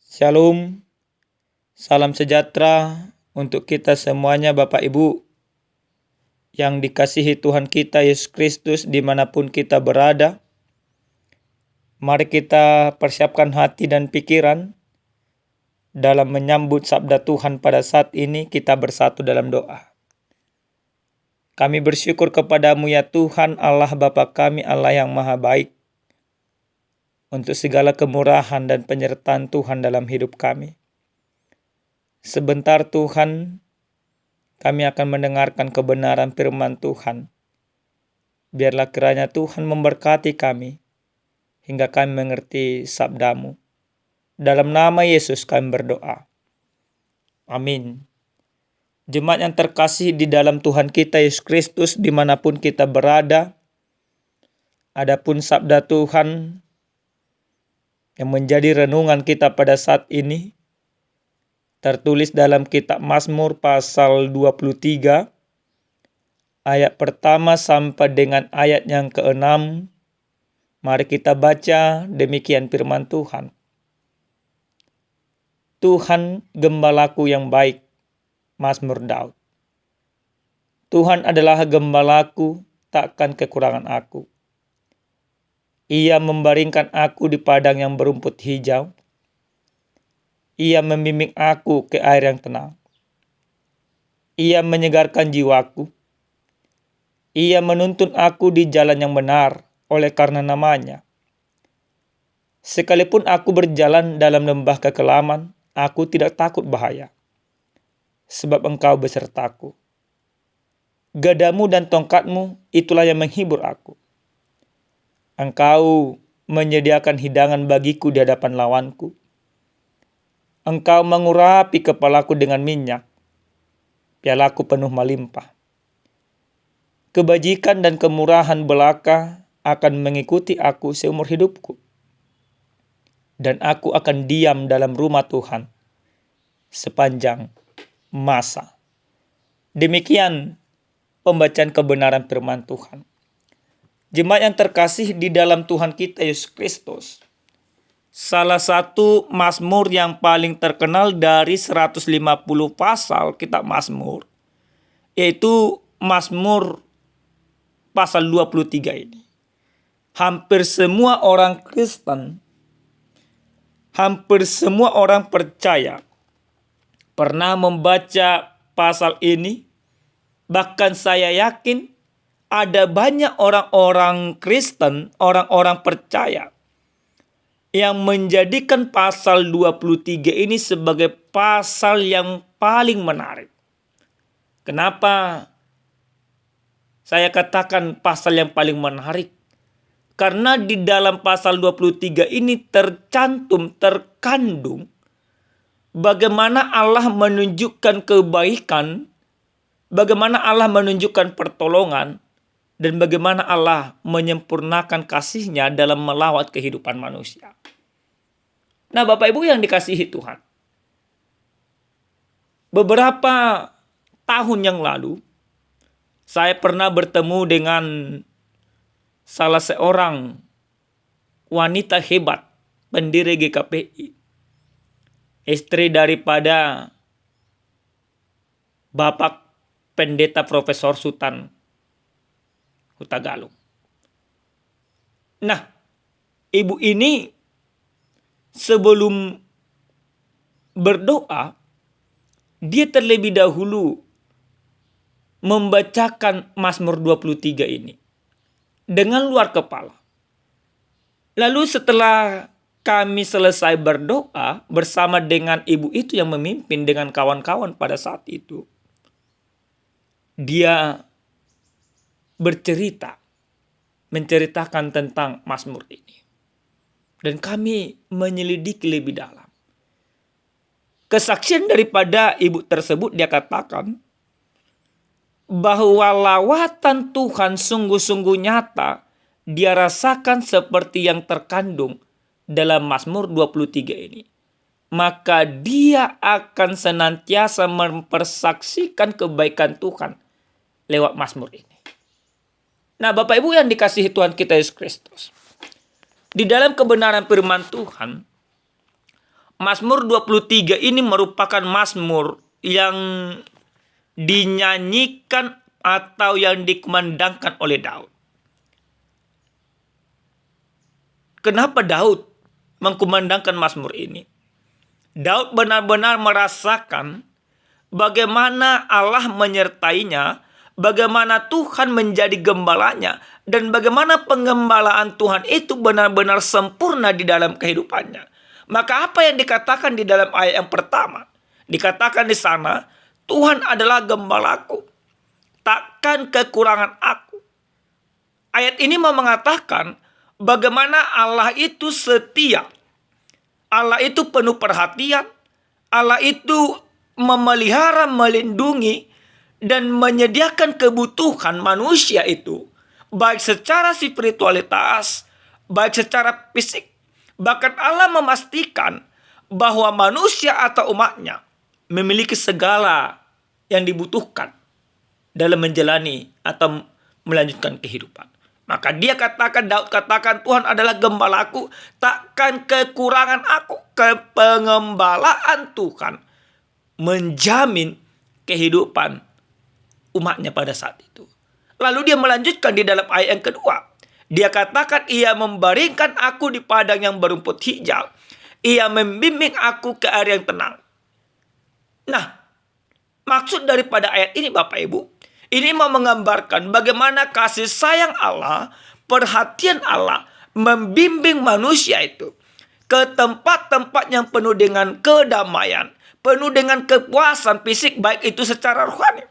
Shalom, salam sejahtera untuk kita semuanya Bapak Ibu yang dikasihi Tuhan kita Yesus Kristus dimanapun kita berada. Mari kita persiapkan hati dan pikiran dalam menyambut sabda Tuhan pada saat ini. Kita bersatu dalam doa. Kami bersyukur kepadamu ya Tuhan Allah Bapa kami, Allah yang maha baik, untuk segala kemurahan dan penyertaan Tuhan dalam hidup kami. Sebentar Tuhan, kami akan mendengarkan kebenaran firman Tuhan. Biarlah kiranya Tuhan memberkati kami, hingga kami mengerti sabdamu. Dalam nama Yesus kami berdoa. Amin. Jemaat yang terkasih di dalam Tuhan kita Yesus Kristus dimanapun kita berada, adapun sabda Tuhan yang menjadi renungan kita pada saat ini, tertulis dalam kitab Mazmur pasal 23, ayat pertama sampai dengan ayat yang ke-6. Mari kita baca demikian firman Tuhan. Tuhan gembalaku yang baik, Mazmur Daud. Tuhan adalah gembalaku, takkan kekurangan aku. Ia membaringkan aku di padang yang berumput hijau. Ia membimbing aku ke air yang tenang. Ia menyegarkan jiwaku. Ia menuntun aku di jalan yang benar oleh karena namanya. Sekalipun aku berjalan dalam lembah kekelaman, aku tidak takut bahaya, sebab Engkau besertaku. Gadamu dan tongkatmu itulah yang menghibur aku. Engkau menyediakan hidangan bagiku di hadapan lawanku. Engkau mengurapi kepalaku dengan minyak, pialaku penuh melimpah. Kebajikan dan kemurahan belaka akan mengikuti aku seumur hidupku, dan aku akan diam dalam rumah Tuhan sepanjang masa. Demikian pembacaan kebenaran firman Tuhan. Jemaat yang terkasih di dalam Tuhan kita Yesus Kristus, salah satu Mazmur yang paling terkenal dari 150 pasal kitab Mazmur, yaitu Mazmur pasal 23 ini. Hampir semua orang Kristen, hampir semua orang percaya pernah membaca pasal ini. Bahkan saya yakin ada banyak orang-orang Kristen, orang-orang percaya yang menjadikan pasal 23 ini sebagai pasal yang paling menarik. Kenapa saya katakan pasal yang paling menarik? Karena di dalam pasal 23 ini terkandung bagaimana Allah menunjukkan kebaikan, bagaimana Allah menunjukkan pertolongan, dan bagaimana Allah menyempurnakan kasih-Nya dalam melawat kehidupan manusia. Nah, Bapak Ibu yang dikasihi Tuhan, beberapa tahun yang lalu, saya pernah bertemu dengan salah seorang wanita hebat, pendiri GKPI, istri daripada Bapak Pendeta Profesor Sultan Hutagalung. Nah, ibu ini sebelum berdoa, dia terlebih dahulu membacakan Mazmur 23 ini dengan luar kepala. Lalu setelah kami selesai berdoa bersama dengan ibu itu yang memimpin dengan kawan-kawan pada saat itu, dia menceritakan tentang Mazmur ini. Dan kami menyelidiki lebih dalam. Kesaksian daripada ibu tersebut, dia katakan bahwa lawatan Tuhan sungguh-sungguh nyata dia rasakan seperti yang terkandung dalam Mazmur 23 ini. Maka dia akan senantiasa mempersaksikan kebaikan Tuhan lewat Mazmur ini. Nah, Bapak Ibu yang dikasihi Tuhan kita Yesus Kristus, di dalam kebenaran firman Tuhan, Mazmur 23 ini merupakan mazmur yang dinyanyikan atau yang dikumandangkan oleh Daud. Kenapa Daud mengkumandangkan mazmur ini? Daud benar-benar merasakan bagaimana Allah menyertainya, bagaimana Tuhan menjadi gembalanya, dan bagaimana penggembalaan Tuhan itu benar-benar sempurna di dalam kehidupannya. Maka apa yang dikatakan di dalam ayat yang pertama? Dikatakan di sana, Tuhan adalah gembalaku, takkan kekurangan aku. Ayat ini mau mengatakan bagaimana Allah itu setia, Allah itu penuh perhatian, Allah itu memelihara, melindungi, dan menyediakan kebutuhan manusia itu, baik secara spiritualitas, baik secara fisik. Bahkan Allah memastikan bahwa manusia atau umatnya memiliki segala yang dibutuhkan dalam menjalani atau melanjutkan kehidupan. Maka Daud katakan, Tuhan adalah gembalaku, takkan kekurangan aku. Pengembalaan Tuhan menjamin kehidupan umatnya pada saat itu. Lalu dia melanjutkan di dalam ayat yang kedua. Dia katakan, ia membaringkan aku di padang yang berumput hijau. Ia membimbing aku ke air yang tenang. Nah, maksud daripada ayat ini Bapak Ibu, ini mau menggambarkan bagaimana kasih sayang Allah, perhatian Allah membimbing manusia itu ke tempat-tempat yang penuh dengan kedamaian, penuh dengan kepuasan fisik, baik itu secara rohani.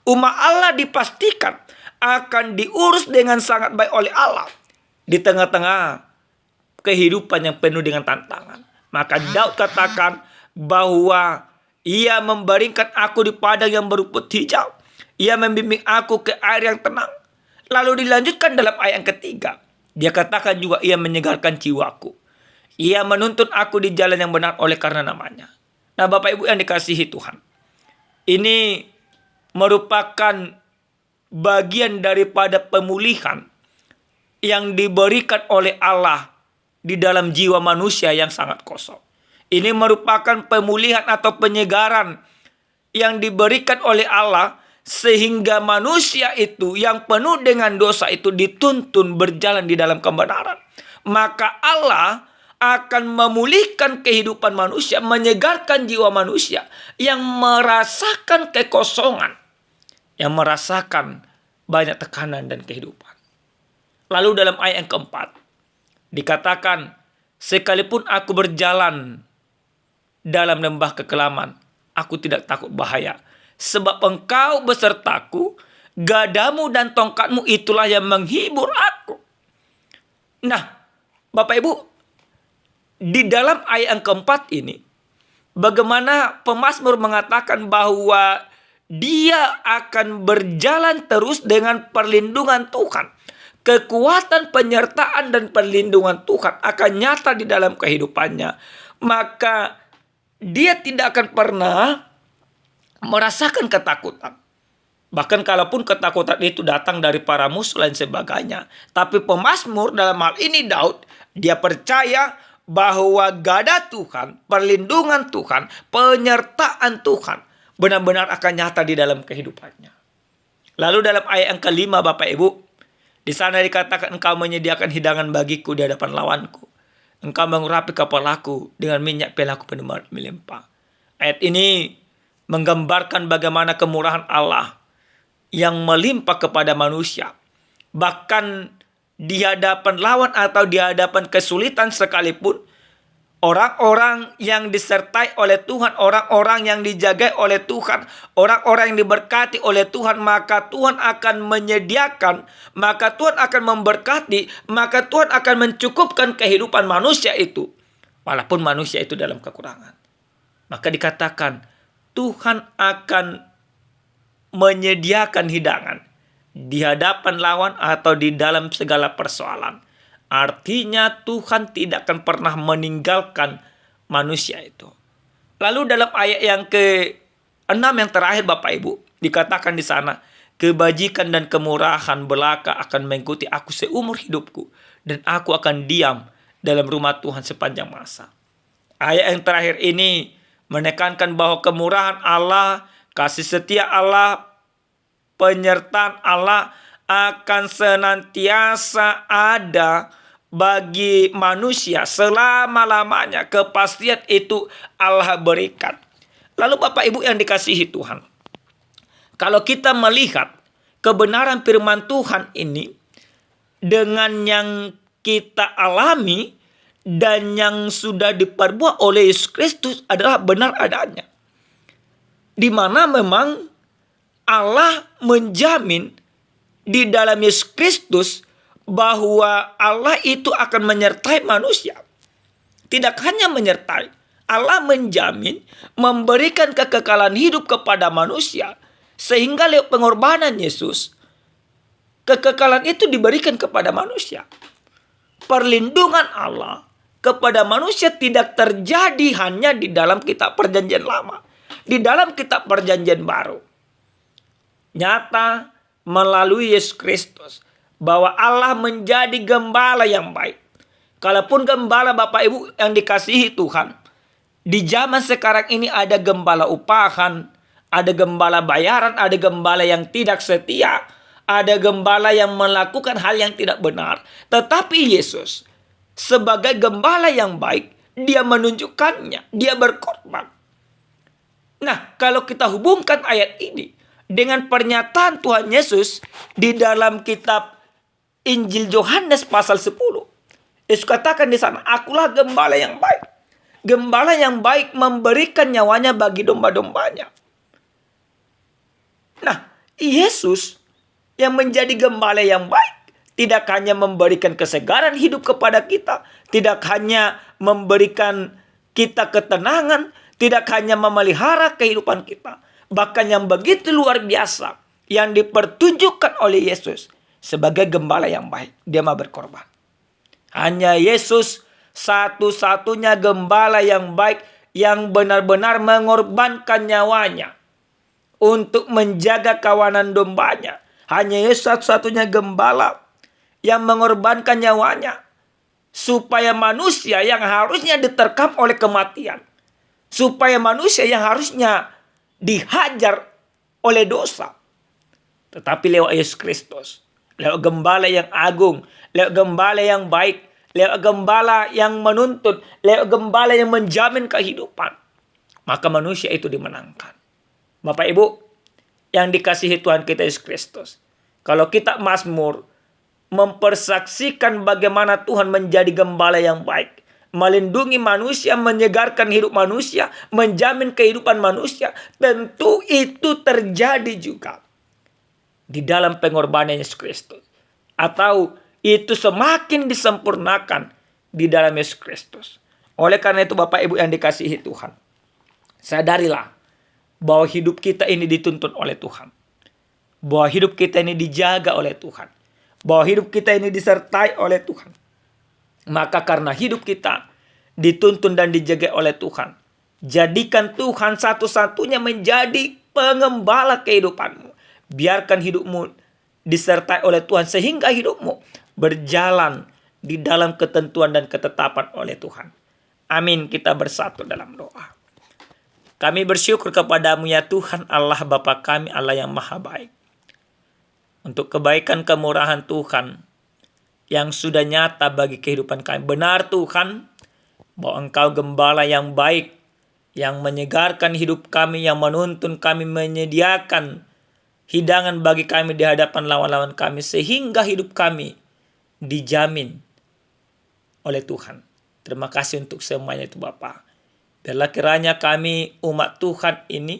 Umat Allah dipastikan akan diurus dengan sangat baik oleh Allah di tengah-tengah kehidupan yang penuh dengan tantangan. Maka Daud katakan bahwa ia membaringkan aku di padang yang berumput hijau. Ia membimbing aku ke air yang tenang. Lalu dilanjutkan dalam ayat yang ketiga. Dia katakan juga ia menyegarkan jiwaku. Ia menuntun aku di jalan yang benar oleh karena namanya. Nah Bapak Ibu yang dikasihi Tuhan, ini merupakan bagian daripada pemulihan yang diberikan oleh Allah di dalam jiwa manusia yang sangat kosong. Ini merupakan pemulihan atau penyegaran yang diberikan oleh Allah sehingga manusia itu yang penuh dengan dosa itu dituntun berjalan di dalam kebenaran. Maka Allah akan memulihkan kehidupan manusia, menyegarkan jiwa manusia yang merasakan kekosongan, yang merasakan banyak tekanan dan kehidupan. Lalu dalam ayat yang keempat dikatakan, sekalipun aku berjalan dalam lembah kekelaman, aku tidak takut bahaya, sebab engkau besertaku, gadamu dan tongkatmu itulah yang menghibur aku. Nah Bapak Ibu, di dalam ayat yang keempat ini, bagaimana pemazmur mengatakan bahwa dia akan berjalan terus dengan perlindungan Tuhan. Kekuatan, penyertaan, dan perlindungan Tuhan akan nyata di dalam kehidupannya. Maka dia tidak akan pernah merasakan ketakutan. Bahkan kalaupun ketakutan itu datang dari para musuh dan sebagainya. Tapi pemazmur dalam hal ini Daud, dia percaya bahwa gada Tuhan, perlindungan Tuhan, penyertaan Tuhan benar-benar akan nyata di dalam kehidupannya. Lalu dalam ayat yang kelima Bapak Ibu, di sana dikatakan, engkau menyediakan hidangan bagiku di hadapan lawanku. Engkau mengurapi kepalaku dengan minyak pelaku penuh melimpah. Ayat ini menggambarkan bagaimana kemurahan Allah yang melimpah kepada manusia. Bahkan di hadapan lawan atau di hadapan kesulitan sekalipun, orang-orang yang disertai oleh Tuhan, orang-orang yang dijaga oleh Tuhan, orang-orang yang diberkati oleh Tuhan, maka Tuhan akan menyediakan, maka Tuhan akan memberkati, maka Tuhan akan mencukupkan kehidupan manusia itu. Walaupun manusia itu dalam kekurangan. Maka dikatakan Tuhan akan menyediakan hidangan di hadapan lawan atau di dalam segala persoalan. Artinya Tuhan tidak akan pernah meninggalkan manusia itu. Lalu dalam ayat yang ke-6 yang terakhir Bapak Ibu, dikatakan di sana, kebajikan dan kemurahan belaka akan mengikuti aku seumur hidupku, dan aku akan diam dalam rumah Tuhan sepanjang masa. Ayat yang terakhir ini menekankan bahwa kemurahan Allah, kasih setia Allah, penyertaan Allah akan senantiasa ada bagi manusia selama-lamanya. Kepastian itu Allah berikan. Lalu Bapak Ibu yang dikasihi Tuhan, kalau kita melihat kebenaran firman Tuhan ini dengan yang kita alami dan yang sudah diperbuat oleh Yesus Kristus adalah benar adanya. Di mana memang Allah menjamin di dalam Yesus Kristus bahwa Allah itu akan menyertai manusia. Tidak hanya menyertai, Allah menjamin memberikan kekekalan hidup kepada manusia. Sehingga lewat pengorbanan Yesus, kekekalan itu diberikan kepada manusia. Perlindungan Allah kepada manusia tidak terjadi hanya di dalam kitab perjanjian lama. Di dalam kitab perjanjian baru, nyata melalui Yesus Kristus bahwa Allah menjadi gembala yang baik. Kalaupun gembala Bapak Ibu yang dikasihi Tuhan, di zaman sekarang ini ada gembala upahan, ada gembala bayaran, ada gembala yang tidak setia, ada gembala yang melakukan hal yang tidak benar. Tetapi Yesus sebagai gembala yang baik, dia menunjukkannya, dia berkorban. Nah, kalau kita hubungkan ayat ini dengan pernyataan Tuhan Yesus di dalam kitab Injil Yohanes pasal 10. Yesus katakan di sana, akulah gembala yang baik. Gembala yang baik memberikan nyawanya bagi domba-dombanya. Nah, Yesus yang menjadi gembala yang baik tidak hanya memberikan kesegaran hidup kepada kita, tidak hanya memberikan kita ketenangan, tidak hanya memelihara kehidupan kita, bahkan yang begitu luar biasa yang dipertunjukkan oleh Yesus sebagai gembala yang baik, dia mau berkorban. Hanya Yesus satu-satunya gembala yang baik yang benar-benar mengorbankan nyawanya untuk menjaga kawanan dombanya. Hanya Yesus satu-satunya gembala yang mengorbankan nyawanya supaya manusia yang harusnya diterkam oleh kematian, supaya manusia yang harusnya dihajar oleh dosa, tetapi lewat Yesus Kristus, lewat gembala yang agung, lewat gembala yang baik, lewat gembala yang menuntut, lewat gembala yang menjamin kehidupan, maka manusia itu dimenangkan. Bapak Ibu yang dikasihi Tuhan kita Yesus Kristus, kalau kita Mazmur mempersaksikan bagaimana Tuhan menjadi gembala yang baik, melindungi manusia, menyegarkan hidup manusia, menjamin kehidupan manusia, tentu itu terjadi juga di dalam pengorbanan Yesus Kristus, atau itu semakin disempurnakan di dalam Yesus Kristus. Oleh karena itu Bapak Ibu yang dikasihi Tuhan, sadarilah bahwa hidup kita ini dituntun oleh Tuhan, bahwa hidup kita ini dijaga oleh Tuhan, bahwa hidup kita ini disertai oleh Tuhan. Maka karena hidup kita dituntun dan dijaga oleh Tuhan, jadikan Tuhan satu-satunya menjadi pengembala kehidupanmu. Biarkan hidupmu disertai oleh Tuhan sehingga hidupmu berjalan di dalam ketentuan dan ketetapan oleh Tuhan. Amin. Kita bersatu dalam doa. Kami bersyukur kepadamu ya Tuhan Allah Bapa kami, Allah yang maha baik, untuk kebaikan kemurahan Tuhan yang sudah nyata bagi kehidupan kami. Benar Tuhan, bahwa Engkau gembala yang baik, yang menyegarkan hidup kami, yang menuntun kami, menyediakan hidangan bagi kami di hadapan lawan-lawan kami, sehingga hidup kami dijamin oleh Tuhan. Terima kasih untuk semuanya itu Bapa. Biarlah kiranya kami umat Tuhan ini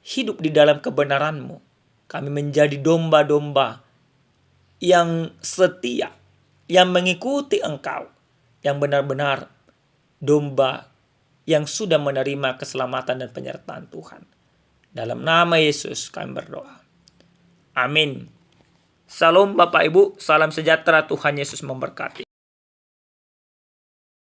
hidup di dalam kebenaran-Mu. Kami menjadi domba-domba yang setia, yang mengikuti Engkau, yang benar-benar domba yang sudah menerima keselamatan dan penyertaan Tuhan. Dalam nama Yesus kami berdoa. Amin. Salam Bapak Ibu, salam sejahtera, Tuhan Yesus memberkati.